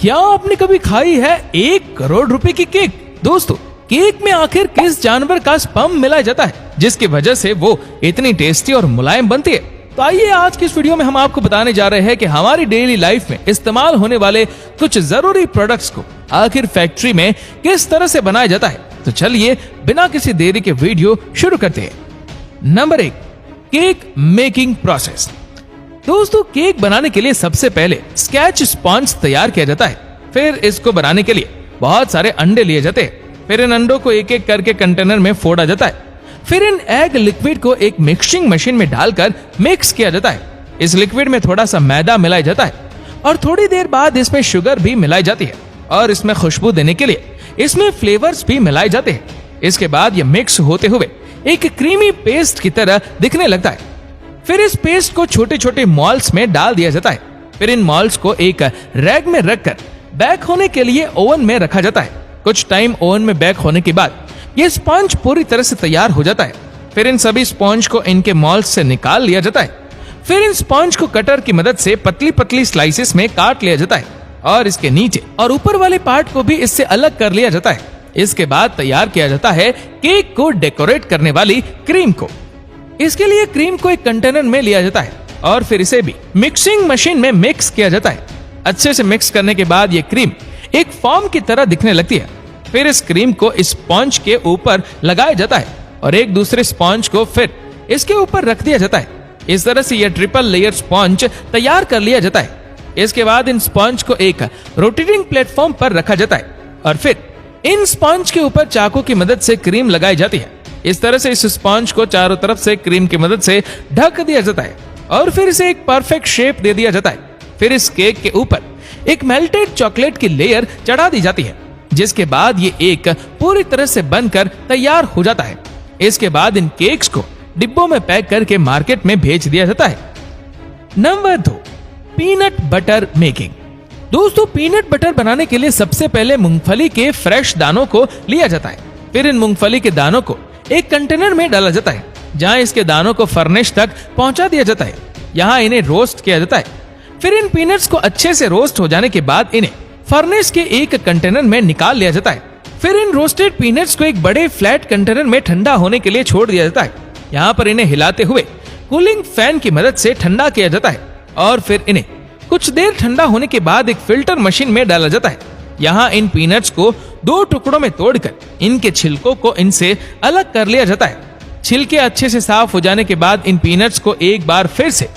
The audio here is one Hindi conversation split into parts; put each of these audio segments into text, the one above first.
क्या आपने कभी खाई है 1 करोड़ रुपए की केक? दोस्तों, केक में आखिर किस जानवर का स्पर्म मिलाया जाता है जिसकी वजह से वो इतनी टेस्टी और मुलायम बनती है? तो आइए आज की इस वीडियो में हम आपको बताने जा रहे हैं कि हमारी डेली लाइफ में इस्तेमाल होने वाले कुछ जरूरी प्रोडक्ट्स को आखिर फैक्ट्री में किस तरह से बनाया जाता है। तो चलिए बिना किसी देरी के वीडियो शुरू करते हैं। Number 1, cake making process. दोस्तों, केक बनाने के लिए सबसे पहले स्केच स्पॉन्ज तैयार किया जाता है। फिर इसको बनाने के लिए बहुत सारे अंडे लिए जाते हैं। फिर इन अंडों को एक एक करके कंटेनर में फोड़ा जाता है। फिर इन एग लिक्विड को एक मिक्सिंग मशीन में डालकर मिक्स किया जाता है। इस लिक्विड में थोड़ा सा मैदा मिलाया जाता है और थोड़ी देर बाद इसमें शुगर भी मिलाई जाती है और इसमें खुशबू देने के लिए इसमें फ्लेवर्स भी मिलाए जाते हैं। इसके बाद ये मिक्स होते हुए एक क्रीमी पेस्ट की तरह दिखने लगता है। फिर इस पेस्ट को छोटे छोटे मॉल्स में डाल दिया जाता है। फिर इन मॉल्स को एक रैक में रखकर बेक होने के लिए ओवन में रखा जाता है। कुछ टाइम ओवन में बेक होने के बाद ये स्पंज पूरी तरह से तैयार हो जाता है। फिर इन सभी स्पंज को इनके मॉल्स से निकाल लिया जाता है। फिर इन स्पंज को कटर की मदद से पतली पतली स्लाइसेस में काट लिया जाता है और इसके नीचे और ऊपर वाले पार्ट को भी इससे अलग कर लिया जाता है। इसके बाद तैयार किया जाता है केक को डेकोरेट करने वाली क्रीम को। इसके लिए क्रीम को एक कंटेनर में लिया जाता है और फिर इसे भी मिक्सिंग मशीन में मिक्स किया जाता है। अच्छे से मिक्स करने के बाद ये क्रीम एक फॉर्म की तरह दिखने लगती है। फिर इस क्रीम को इस स्पॉन्ज के ऊपर लगाया जाता है और एक दूसरे स्पॉन्ज को फिर इसके ऊपर रख दिया जाता है। इस तरह से यह ट्रिपल लेयर स्पॉन्ज तैयार कर लिया जाता है। इसके बाद इन स्पॉन्ज को एक रोटेटिंग प्लेटफॉर्म पर रखा जाता है और फिर इन स्पॉन्ज के ऊपर चाकू की मदद से क्रीम लगाई जाती है। इस तरह से इस स्पॉन्ज को चारों तरफ से क्रीम की मदद से ढक दिया जाता है और फिर इसे एक परफेक्ट शेप दे दिया जाता है। फिर इस केक के ऊपर एक मेल्टेड चॉकलेट की लेयर चढ़ा दी जाती है, जिसके बाद ये एक पूरी तरह से बनकर तैयार हो जाता है। इसके बाद इन केक्स को डिब्बों में पैक करके मार्केट में भेज दिया जाता है। Number 2, peanut butter making. दोस्तों, पीनट बटर बनाने के लिए सबसे पहले मूंगफली के फ्रेश दानों को लिया जाता है। फिर इन मूंगफली के दानों को एक कंटेनर में डाला जाता है, जहां इसके दानों को फर्नेस तक पहुंचा दिया जाता है। यहां इन्हें रोस्ट किया जाता है। फिर इन पीनट्स को अच्छे से रोस्ट हो जाने के बाद इन्हें फर्नेस के एक कंटेनर में निकाल लिया जाता है। फिर इन रोस्टेड पीनट्स को एक बड़े फ्लैट कंटेनर में ठंडा होने के लिए छोड़ दिया जाता है। यहाँ पर इन्हें हिलाते हुए कूलिंग फैन की मदद से ठंडा किया जाता है और फिर इन्हें कुछ देर ठंडा होने के बाद एक फिल्टर मशीन में डाला जाता है। यहाँ इन पीनट्स को 2 टुकड़ों में तोड़कर इनके छिलकों को इनसे अलग कर लिया जाता है। छिलके अच्छे से साफ हो जाने के बाद इन पीनट्स को एक बार फिर से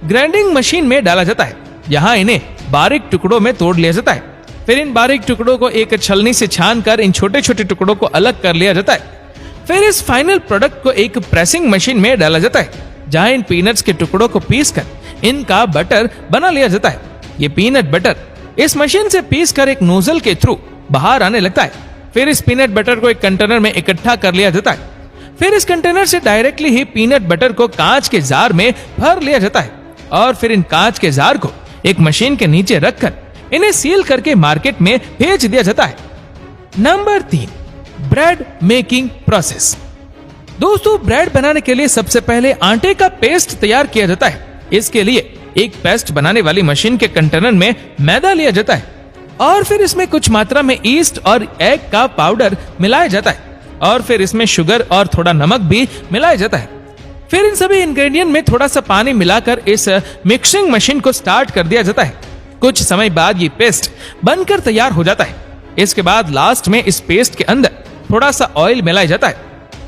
ग्राइंडिंग मशीन में डाला जाता है। यहाँ इन्हें बारीक टुकड़ों में तोड़ लिया जाता है। फिर इन बारीक टुकड़ों को एक छलनी से छान कर इन छोटे छोटे टुकड़ों को अलग कर लिया जाता है। फिर इस फाइनल प्रोडक्ट को एक प्रेसिंग मशीन में डाला जाता है, जहां इन पीनट्स के टुकड़ों को पीस कर इनका बटर बना लिया जाता है। ये पीनट बटर इस मशीन से पीस कर एक नोजल के थ्रू बाहर आने लगता है। फिर इस पीनट बटर को एक कंटेनर में इकट्ठा कर लिया जाता है। फिर इस कंटेनर से डायरेक्टली ही पीनट बटर को कांच के जार में भर लिया जाता है और फिर इन कांच के जार को एक मशीन के नीचे रखकर इन्हें सील करके मार्केट में भेज दिया जाता है। Number 3, bread making process. दोस्तों, ब्रेड बनाने के लिए सबसे पहले आटे का पेस्ट तैयार किया जाता है। इसके लिए एक पेस्ट बनाने वाली मशीन के कंटेनर में मैदा लिया जाता है और फिर इसमें कुछ मात्रा में ईस्ट और एग का पाउडर मिलाया जाता है और फिर इसमें शुगर और थोड़ा नमक भी मिलाया जाता है। फिर इन सभी इंग्रेडिएंट में थोड़ा सा पानी मिलाकर इस मिक्सिंग मशीन को स्टार्ट कर दिया जाता है। कुछ समय बाद ये पेस्ट बनकर तैयार हो जाता है। इसके बाद लास्ट में इस पेस्ट के अंदर थोड़ा सा ऑयल मिलाया जाता है।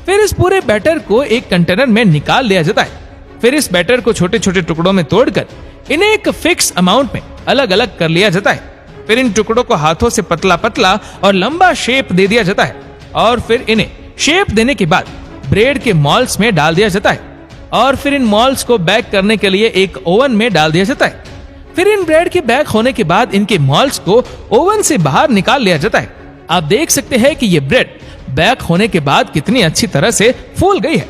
फिर इस पूरे बैटर को एक कंटेनर में निकाल लिया जाता है। फिर इस बैटर को छोटे छोटे टुकड़ों में तोड़कर इन्हें एक फिक्स अमाउंट में अलग अलग कर लिया जाता है। फिर इन टुकड़ों को हाथों से पतला पतला और लंबा शेप दे दिया जाता है और फिर इन्हें शेप देने के बाद ब्रेड के मॉल्स में डाल दिया जाता है और फिर इन मॉल्स को बेक करने के लिए एक ओवन में डाल दिया जाता है। फिर इन ब्रेड के बेक होने के बाद इनके मॉल्स को ओवन से बाहर निकाल लिया जाता है। आप देख सकते हैं कि ये ब्रेड बेक होने के बाद कितनी अच्छी तरह से फूल गई है।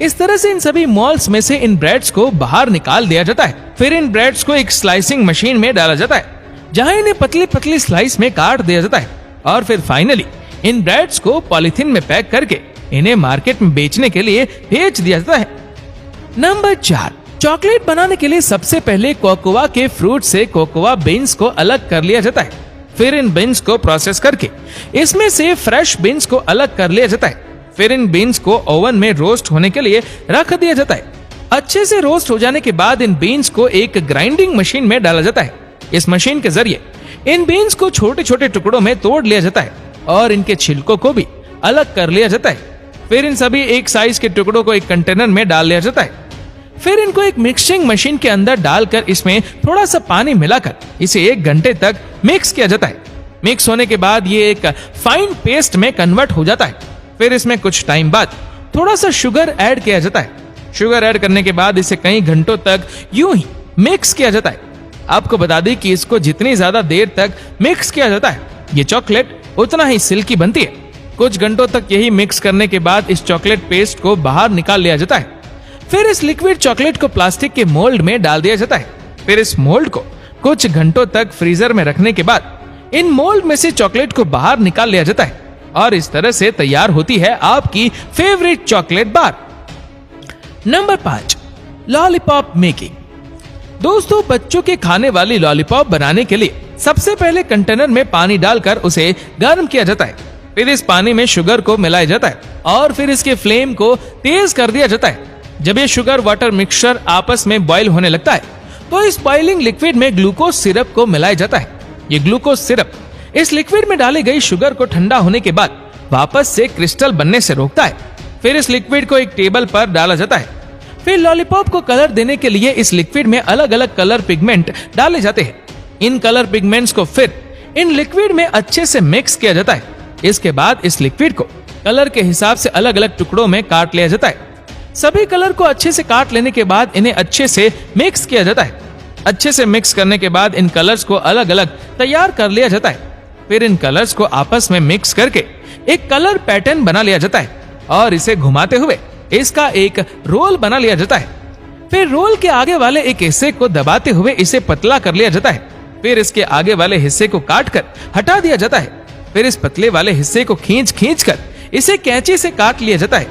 इस तरह से इन सभी मॉल्स में से इन ब्रेड्स को बाहर निकाल दिया जाता है। फिर इन ब्रेड्स को एक स्लाइसिंग मशीन में डाला जाता है, जहां इन्हें पतली पतली स्लाइस में काट दिया जाता है और फिर फाइनली इन ब्रेड्स को पॉलिथीन में पैक करके इन्हें मार्केट में बेचने के लिए भेज दिया जाता है। नंबर 4, चॉकलेट बनाने के लिए सबसे पहले कोकोआ के फ्रूट से कोकोआ बीन्स को अलग कर लिया जाता है। फिर इन बीन्स को प्रोसेस करके इसमें से फ्रेश बीन्स को अलग कर लिया जाता है। फिर इन बीन्स को ओवन में रोस्ट होने के लिए रख दिया जाता है। अच्छे से रोस्ट हो जाने के बाद इन बीन्स को एक ग्राइंडिंग मशीन में डाला जाता है। इस मशीन के जरिए इन बीन्स को छोटे छोटे टुकड़ों में तोड़ लिया जाता है और इनके छिलकों को भी अलग कर लिया जाता है। फिर इन सभी एक साइज के टुकड़ों को एक कंटेनर में डाल लिया जाता है। फिर इनको एक मिक्सिंग मशीन के अंदर डालकर इसमें थोड़ा सा पानी मिलाकर इसे 1 घंटे तक मिक्स किया जाता है। मिक्स होने के बाद ये एक फाइन पेस्ट में कन्वर्ट हो जाता है। फिर इसमें कुछ टाइम बाद थोड़ा सा शुगर ऐड किया जाता है। शुगर ऐड करने के बाद इसे कई घंटों तक यूं ही मिक्स किया जाता है। आपको बता दें कि इसको जितनी ज्यादा देर तक मिक्स किया जाता है ये चॉकलेट उतना ही सिल्की बनती है। कुछ घंटों तक यही मिक्स करने के बाद इस चॉकलेट पेस्ट को बाहर निकाल लिया जाता है। फिर इस लिक्विड चॉकलेट को प्लास्टिक के मोल्ड में डाल दिया जाता है। फिर इस मोल्ड को कुछ घंटों तक फ्रीजर में रखने के बाद इन मोल्ड में से चॉकलेट को बाहर निकाल लिया जाता है और इस तरह से तैयार होती है आपकी favourite chocolate bar. Number 5, lollipop making. दोस्तों, बच्चों के खाने वाली लॉलीपॉप बनाने के लिए सबसे पहले कंटेनर में पानी डालकर उसे गर्म किया जाता है। फिर इस पानी में शुगर को मिलाया जाता है और फिर इसके फ्लेम को तेज कर दिया जाता है। जब ये शुगर वाटर मिक्सचर आपस में बॉईल होने लगता है तो इस बॉइलिंग लिक्विड में ग्लूकोज सिरप को मिलाया जाता है। ये ग्लूकोज सिरप इस लिक्विड में डाली गई शुगर को ठंडा होने के बाद वापस से क्रिस्टल बनने से रोकता है। फिर इस लिक्विड को एक टेबल पर डाला जाता है। फिर लॉलीपॉप को कलर देने के लिए इस लिक्विड में अलग अलग कलर पिगमेंट डाले जाते हैं। इन कलर पिगमेंट्स को फिर इन लिक्विड में अच्छे से मिक्स किया जाता है। इसके बाद इस लिक्विड को कलर के हिसाब से अलग अलग टुकड़ों में काट लिया जाता है। सभी कलर को अच्छे से काट लेने के बाद इन्हें अच्छे से मिक्स किया जाता है। अच्छे से मिक्स करने के बाद इन कलर्स को अलग अलग तैयार कर लिया जाता है। फिर इन कलर्स को आपस में मिक्स करके एक कलर पैटर्न बना लिया जाता है और इसे घुमाते हुए इसका एक रोल बना लिया जाता है। फिर रोल के आगे वाले एक हिस्से को दबाते हुए इसे पतला कर लिया जाता है। फिर इसके आगे वाले हिस्से को काट कर हटा दिया जाता है। फिर इस पतले वाले हिस्से को खींच कर इसे कैंची से काट लिया जाता है,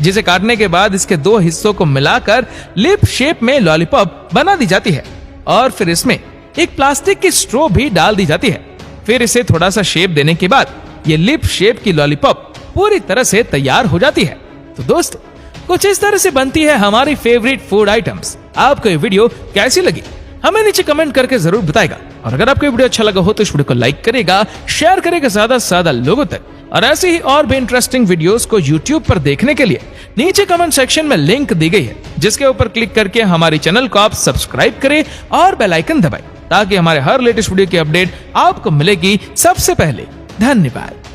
जिसे काटने के बाद इसके 2 हिस्सों को मिलाकर लिप शेप में लॉलीपॉप बना दी जाती है और फिर इसमें एक प्लास्टिक की स्ट्रॉ भी डाल दी जाती है। फिर इसे थोड़ा सा शेप देने के बाद ये लिप शेप की लॉलीपॉप पूरी तरह से तैयार हो जाती है। तो दोस्तों, कुछ इस तरह से बनती है हमारी फेवरेट फूड आइटम्स। आपको ये वीडियो कैसी लगी हमें नीचे कमेंट करके जरूर बताएगा और अगर आपको वीडियो अच्छा लगा हो तो इस वीडियो को लाइक करेगा, शेयर करेगा ज्यादा से ज्यादा लोगों तक। और ऐसे ही और भी इंटरेस्टिंग वीडियोस को YouTube पर देखने के लिए नीचे कमेंट सेक्शन में लिंक दी गई है, जिसके ऊपर क्लिक करके हमारे चैनल को आप सब्सक्राइब करें और बेल आइकन दबाएं ताकि हमारे हर लेटेस्ट वीडियो की अपडेट आपको मिलेगी सबसे पहले। धन्यवाद।